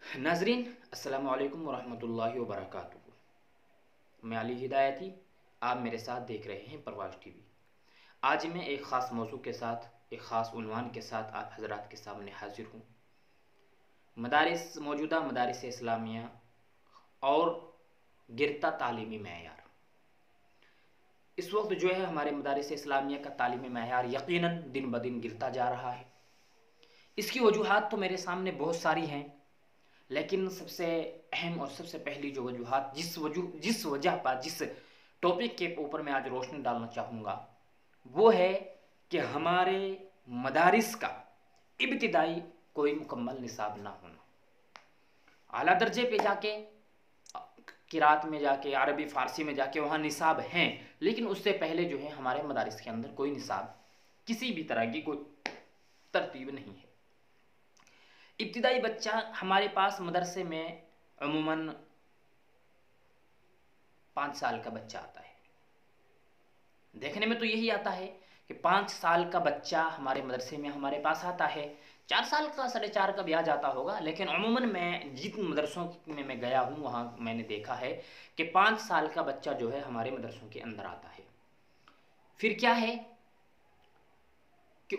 नाजरीन अस्सलामु अलैकुम वरहमतुल्लाहि वबरकातुहू। मैं अली हिदायती, आप मेरे साथ देख रहे हैं परवाज़ टीवी। आज मैं एक ख़ास मौजू के साथ, एक ख़ास उन्वान के साथ आप हज़रात के सामने हाजिर हूँ। मौजूदा मदारिस इस्लामिया और गिरता तालीमी मेयार। इस वक्त जो है हमारे मदारिस इस्लामिया का तालीमी मेयार यकीनन दिन ब दिन गिरता जा रहा है। इसकी वजूहात तो मेरे सामने बहुत सारी हैं, लेकिन सबसे अहम और सबसे पहली जो वजूहात जिस वजह पर जिस टॉपिक के ऊपर मैं आज रोशनी डालना चाहूँगा वो है कि हमारे मदारिस का इब्तिदाई कोई मुकम्मल निसाब ना होना। आला दर्जे पे जाके, किरात में जाके, अरबी फ़ारसी में जाके वहाँ निसाब हैं, लेकिन उससे पहले जो है हमारे मदारिस के अंदर कोई निसाब, किसी भी तरह की कोई तरतीब नहीं है। इब्तिदाई बच्चा हमारे पास मदरसे में अमूमन 5 साल का बच्चा आता है। देखने में तो यही आता है कि 5 साल का बच्चा हमारे मदरसे में हमारे पास आता है। 4 साल का, 4.5 का भी आ जाता होगा, लेकिन अमूमन मैं जिन मदरसों में मैं गया हूँ वहाँ मैंने देखा है कि 5 साल का बच्चा जो है हमारे मदरसों के अंदर आता है। फिर क्या है कि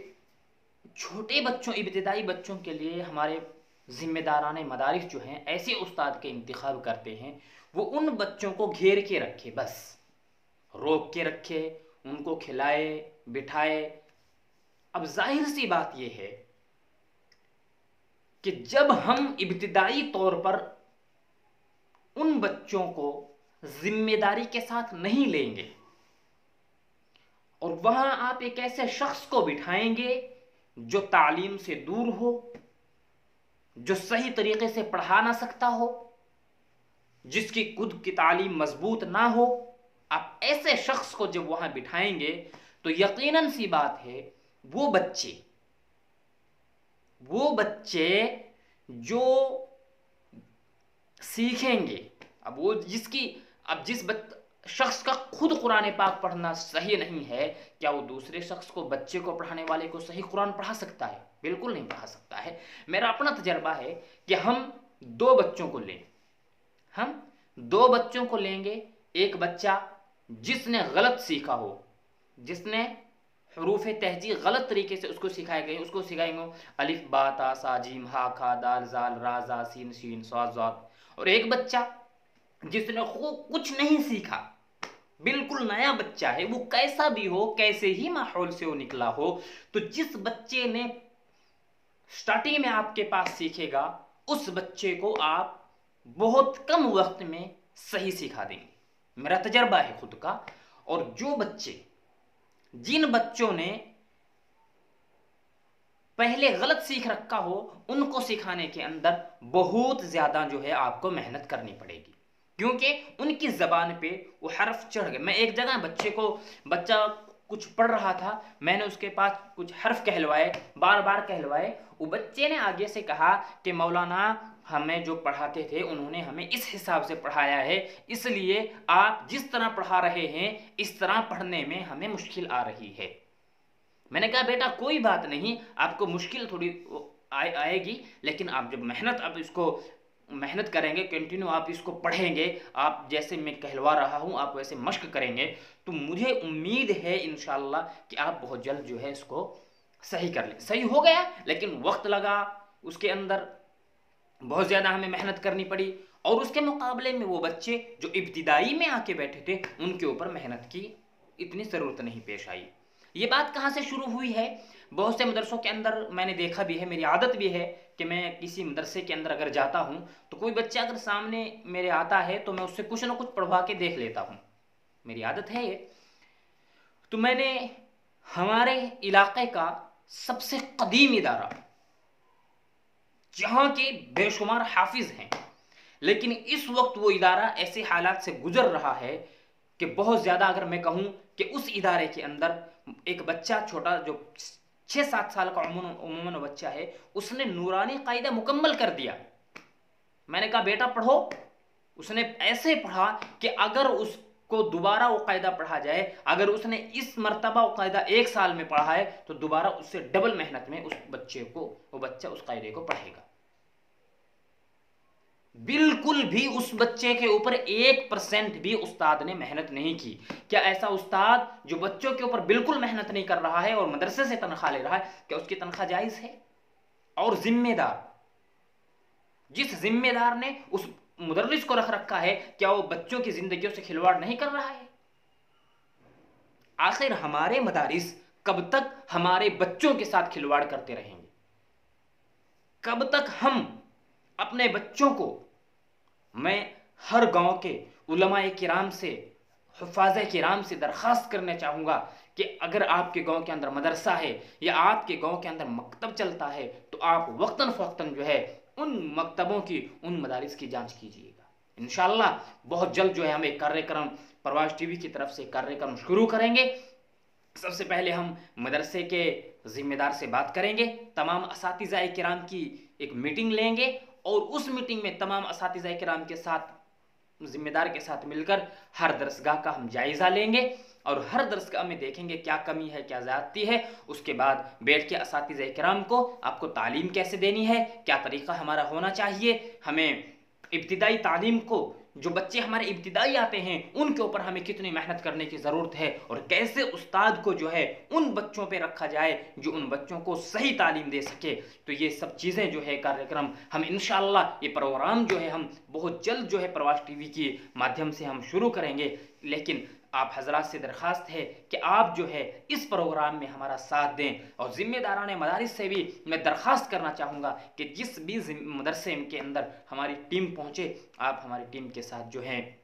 छोटे बच्चों, इब्तिदाई बच्चों के लिए हमारे ज़िम्मेदारान मदारिस जो हैं ऐसे उस्ताद के इंतखाब करते हैं वो उन बच्चों को घेर के रखे, बस रोक के रखे, उनको खिलाए बिठाए। अब जाहिर सी बात यह है कि जब हम इब्तिदाई तौर पर उन बच्चों को जिम्मेदारी के साथ नहीं लेंगे और वहां आप एक ऐसे शख्स को बिठाएंगे जो तालीम से दूर हो, जो सही तरीके से पढ़ा ना सकता हो, जिसकी खुद की तालीम मजबूत ना हो, आप ऐसे शख्स को जब वहां बिठाएंगे तो यकीनन सी बात है वो बच्चे जो सीखेंगे, अब वो जिस शख्स का खुद कुरान पाक पढ़ना सही नहीं है, क्या वो दूसरे शख्स को, बच्चे को, पढ़ाने वाले को सही कुरान पढ़ा सकता है? बिल्कुल नहीं पढ़ा सकता है। मेरा अपना तजर्बा है कि हम दो बच्चों को लेंगे। एक बच्चा जिसने गलत सीखा हो, जिसने हरूफ तहजी गलत तरीके से उसको सिखाए गए, उसको सिखाएंगे अलिफ बा ता सा जीम हा खा दाल जाल रा जा सीन शीन स्वाद ज़ाद। और एक बच्चा जिसने कुछ नहीं सीखा, बिल्कुल नया बच्चा है, वो कैसा भी हो, कैसे ही माहौल से वो निकला हो, तो जिस बच्चे ने स्टार्टिंग में आपके पास सीखेगा उस बच्चे को आप बहुत कम वक्त में सही सिखा देंगे। मेरा तजर्बा है खुद का। और जिन बच्चों ने पहले गलत सीख रखा हो उनको सिखाने के अंदर बहुत ज्यादा जो है आपको मेहनत करनी पड़ेगी, क्योंकि उनकी जबान पे वो हर्फ चढ़ गए। मैं एक जगह बच्चा कुछ पढ़ रहा था, मैंने उसके पास कुछ हर्फ कहलवाए, बार बार कहलवाए। वो बच्चे ने आगे से कहा कि मौलाना हमें जो पढ़ाते थे उन्होंने हमें इस हिसाब से पढ़ाया है, इसलिए आप जिस तरह पढ़ा रहे हैं इस तरह पढ़ने में हमें मुश्किल आ रही है। मैंने कहा बेटा कोई बात नहीं, आपको मुश्किल थोड़ी आएगी, लेकिन आप जब मेहनत करेंगे, कंटिन्यू आप इसको पढ़ेंगे, आप जैसे मैं कहलवा रहा हूँ आप वैसे मश्क करेंगे, तो मुझे उम्मीद है इंशाअल्लाह कि आप बहुत जल्द जो है इसको सही कर लें। सही हो गया, लेकिन वक्त लगा, उसके अंदर बहुत ज़्यादा हमें मेहनत करनी पड़ी। और उसके मुकाबले में वो बच्चे जो इब्तिदाई में आके बैठे थे उनके ऊपर मेहनत की इतनी ज़रूरत नहीं पेश आई। ये बात कहाँ से शुरू हुई है? बहुत से मदरसों के अंदर मैंने देखा भी है, मेरी आदत भी है कि मैं किसी मदरसे के अंदर अगर जाता हूँ तो कोई बच्चा अगर सामने मेरे आता है तो मैं उससे कुछ ना कुछ पढ़वा के देख लेता हूँ, मेरी आदत है ये। तो मैंने हमारे इलाके का सबसे कदीम इदारा, जहाँ के बेशुमार हाफिज हैं, लेकिन इस वक्त वो इदारा ऐसे हालात से गुजर रहा है कि बहुत ज़्यादा, अगर मैं कहूँ कि उस इदारे के अंदर एक बच्चा छोटा जो 6-7 साल का उमूमन बच्चा है, उसने नूरानी कायदा मुकम्मल कर दिया। मैंने कहा बेटा पढ़ो, उसने ऐसे पढ़ा कि अगर उसको दोबारा वो कायदा पढ़ा जाए, अगर उसने इस मर्तबा वो कायदा 1 साल में पढ़ा है तो दोबारा उससे डबल मेहनत में वो बच्चा उस कायदे को पढ़ेगा। बिल्कुल भी उस बच्चे के ऊपर 1% भी उस्ताद ने मेहनत नहीं की। क्या ऐसा उस्ताद जो बच्चों के ऊपर बिल्कुल मेहनत नहीं कर रहा है और मदरसे से तनख्वाह ले रहा है, क्या उसकी तनख्वाह जायज है? और जिम्मेदार, जिस जिम्मेदार ने उस मुदर्रिस को रख रखा है, क्या वो बच्चों की जिंदगियों से खिलवाड़ नहीं कर रहा है? आखिर हमारे मदारिस कब तक हमारे बच्चों के साथ खिलवाड़ करते रहेंगे? कब तक हम अपने बच्चों को, मैं हर गांव के उलमाए किराम से, हुफ़ाज़े किराम से दरख्वास्त करना चाहूँगा कि अगर आपके गांव के अंदर मदरसा है या आपके गांव के अंदर मकतब चलता है, तो आप वक्तन फ़वक्तन जो है उन मकतबों की, उन मदारिस की जांच कीजिएगा। इंशाअल्लाह बहुत जल्द जो है हम एक कार्यक्रम प्रवास टीवी की तरफ से कार्यक्रम शुरू करेंगे। सबसे पहले हम मदरसे के जिम्मेदार से बात करेंगे, तमाम असातिज़ा किराम की एक मीटिंग लेंगे और उस मीटिंग में तमाम असातिज़ा किराम के साथ, जिम्मेदार के साथ मिलकर हर दरसगाह का हम जायज़ा लेंगे और हर दरसगाह में देखेंगे क्या कमी है, क्या ज़्यादती है। उसके बाद बैठ के असातिज़ा किराम को आपको तालीम कैसे देनी है, क्या तरीक़ा हमारा होना चाहिए, हमें इब्तिदाई तालीम को, जो बच्चे हमारे इब्तिदाई आते हैं उनके ऊपर हमें कितनी मेहनत करने की ज़रूरत है और कैसे उस्ताद को जो है उन बच्चों पे रखा जाए जो उन बच्चों को सही तालीम दे सके। तो ये सब चीज़ें जो है कार्यक्रम हम इंशाअल्लाह, ये प्रोग्राम जो है हम बहुत जल्द जो है प्रवास टीवी के माध्यम से हम शुरू करेंगे। लेकिन आप हजरात से दरख्वास्त है कि आप जो है इस प्रोग्राम में हमारा साथ दें और ज़िम्मेदारान मदारिस से भी मैं दरख्वास्त करना चाहूँगा कि जिस भी मदरसे के अंदर हमारी टीम पहुँचे, आप हमारी टीम के साथ जो है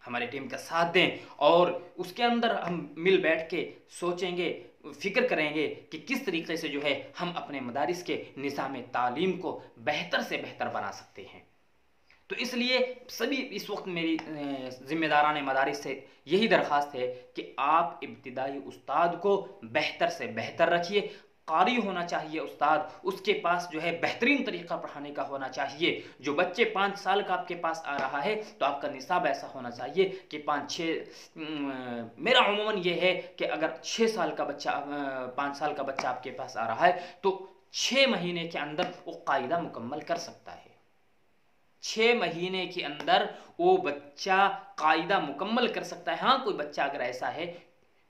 हमारी टीम का साथ दें और उसके अंदर हम मिल बैठ के सोचेंगे, फिक्र करेंगे कि किस तरीके से जो है हम अपने मदारिस के निज़ाम तालीम को बेहतर से बेहतर बना सकते हैं। तो इसलिए सभी इस वक्त मेरी ज़िम्मेदारान मदारिस से यही दरख्वास्त है कि आप इब्तिदाई उस्ताद को बेहतर से बेहतर रखिए। कारी होना चाहिए उस्ताद, उसके पास जो है बेहतरीन तरीक़ा पढ़ाने का होना चाहिए। जो बच्चे 5 साल का आपके पास आ रहा है तो आपका निसाब ऐसा होना चाहिए कि 5-6, मेरा उमूमन ये है कि अगर 6 साल का बच्चा, 5 साल का बच्चा आपके पास आ रहा है तो 6 महीने के अंदर वो कायदा मुकम्मल कर सकता है। 6 महीने के अंदर वो बच्चा कायदा मुकम्मल कर सकता है। हाँ, कोई बच्चा अगर ऐसा है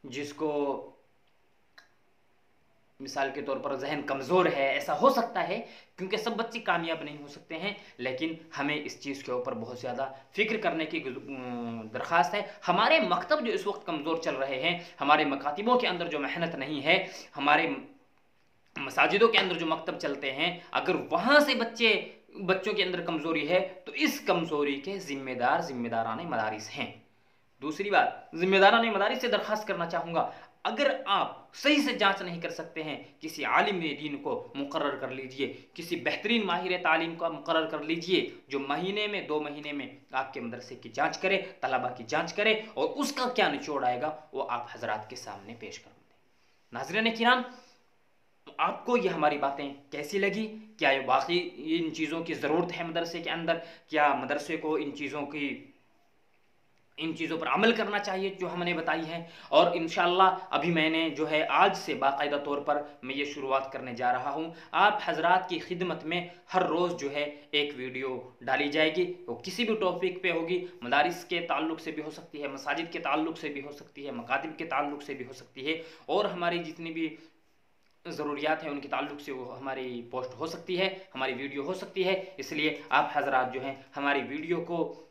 जिसको मिसाल के तौर पर जहन कमज़ोर है, ऐसा हो सकता है, क्योंकि सब बच्चे कामयाब नहीं हो सकते हैं, लेकिन हमें इस चीज़ के ऊपर बहुत ज़्यादा फिक्र करने की दरख्वास्त है। हमारे मकतब जो इस वक्त कमज़ोर चल रहे हैं, हमारे मकातिबों के अंदर जो मेहनत नहीं है, हमारे मसाजिदों के अंदर जो मकतब चलते हैं, अगर वहाँ से बच्चों के अंदर कमज़ोरी है तो इस कमज़ोरी के ज़िम्मेदारान मदारिस हैं। दूसरी बात, ज़िम्मेदारान मदारिस से दरख्वास्त करना चाहूँगा, अगर आप सही से जांच नहीं कर सकते हैं, किसी आलिम दीन को मुकर्रर कर लीजिए, किसी बेहतरीन माहिर तालीम का मुकर्रर कर लीजिए जो महीने में 2 महीने में आपके मदरसे की जांच करे, तलबा की जांच करे और उसका क्या निचोड़ आएगा वो आप हजरात के सामने पेश कर दें। नाज़रीन किराम, आपको ये हमारी बातें कैसी लगी? क्या ये वाकई इन चीज़ों की ज़रूरत है मदरसे के अंदर? क्या मदरसे को इन चीज़ों पर अमल करना चाहिए जो हमने बताई है? और इंशाअल्लाह अभी मैंने जो है आज से बाकायदा तौर पर मैं ये शुरुआत करने जा रहा हूँ। आप हजरात की खिदमत में हर रोज़ जो है एक वीडियो डाली जाएगी, वो किसी भी टॉपिक पे होगी, मदारिस के ताल्लुक़ से भी हो सकती है, मसाजिद के ताल्लुक़ से भी हो सकती है, मकातिब के ताल्लुक़ से भी हो सकती है और हमारी जितनी भी ज़रूरियात हैं उनके ताल्लुक़ से वो हमारी पोस्ट हो सकती है, हमारी वीडियो हो सकती है। इसलिए आप हजरात जो हैं हमारी वीडियो को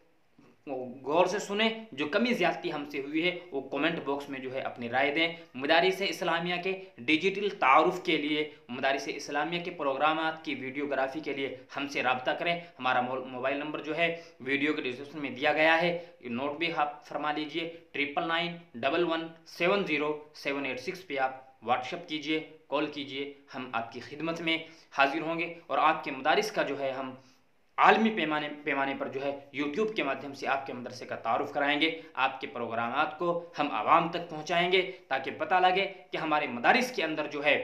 गौर से सुने, जो कमी ज़्यादती हमसे हुई है वो कमेंट बॉक्स में जो है अपनी राय दें। मदारिस इस्लामिया के डिजिटल तारुफ के लिए, मदारिस इस्लामिया के प्रोग्रामात की वीडियोग्राफी के लिए हमसे रब्ता करें। हमारा मोबाइल नंबर जो है वीडियो के डिस्क्रिप्शन में दिया गया है, नोट भी आप फरमा लीजिए। 9991170786 पे आप व्हाट्सएप कीजिए, कॉल कीजिए, हम आपकी खिदमत में हाजिर होंगे और आपके मदारिस का जो है हम आलमी पैमाने पर जो है यूट्यूब के माध्यम से आपके मदरसे का तारुफ कराएंगे। आपके प्रोग्रामात को हम आवाम तक पहुंचाएंगे ताकि पता लगे कि हमारे मदारिस के अंदर जो है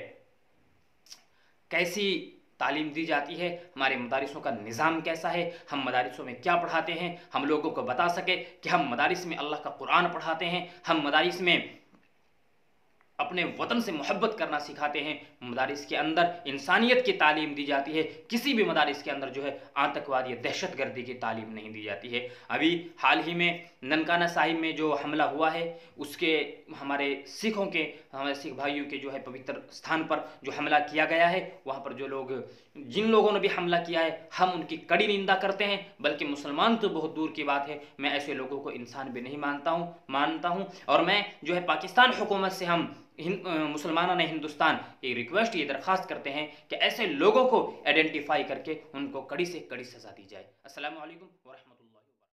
कैसी तालीम दी जाती है, हमारे मदारिसों का निज़ाम कैसा है, हम मदारिसों में क्या पढ़ाते हैं, हम लोगों को बता सके कि हम मदारिस में अल्लाह का कुरान पढ़ाते हैं, हम मदारिस में अपने वतन से मोहब्बत करना सिखाते हैं। मदारिस के अंदर इंसानियत की तालीम दी जाती है, किसी भी मदारिस के अंदर जो है आतंकवाद या दहशतगर्दी की तालीम नहीं दी जाती है। अभी हाल ही में ननकाना साहिब में जो हमला हुआ है, उसके हमारे सिख भाइयों के जो है पवित्र स्थान पर जो हमला किया गया है, वहाँ पर जिन लोगों ने भी हमला किया है, हम उनकी कड़ी निंदा करते हैं। बल्कि मुसलमान तो बहुत दूर की बात है, मैं ऐसे लोगों को इंसान भी नहीं मानता हूँ। और मैं जो है पाकिस्तान हुकूमत से हम मुसलमाना ने हिंदुस्तान ये रिक्वेस्ट, ये दरख्वास्त करते हैं कि ऐसे लोगों को आइडेंटिफाई करके उनको कड़ी से कड़ी सज़ा दी जाए। अस्सलामु अलैकुम व रहमतुल्लाह।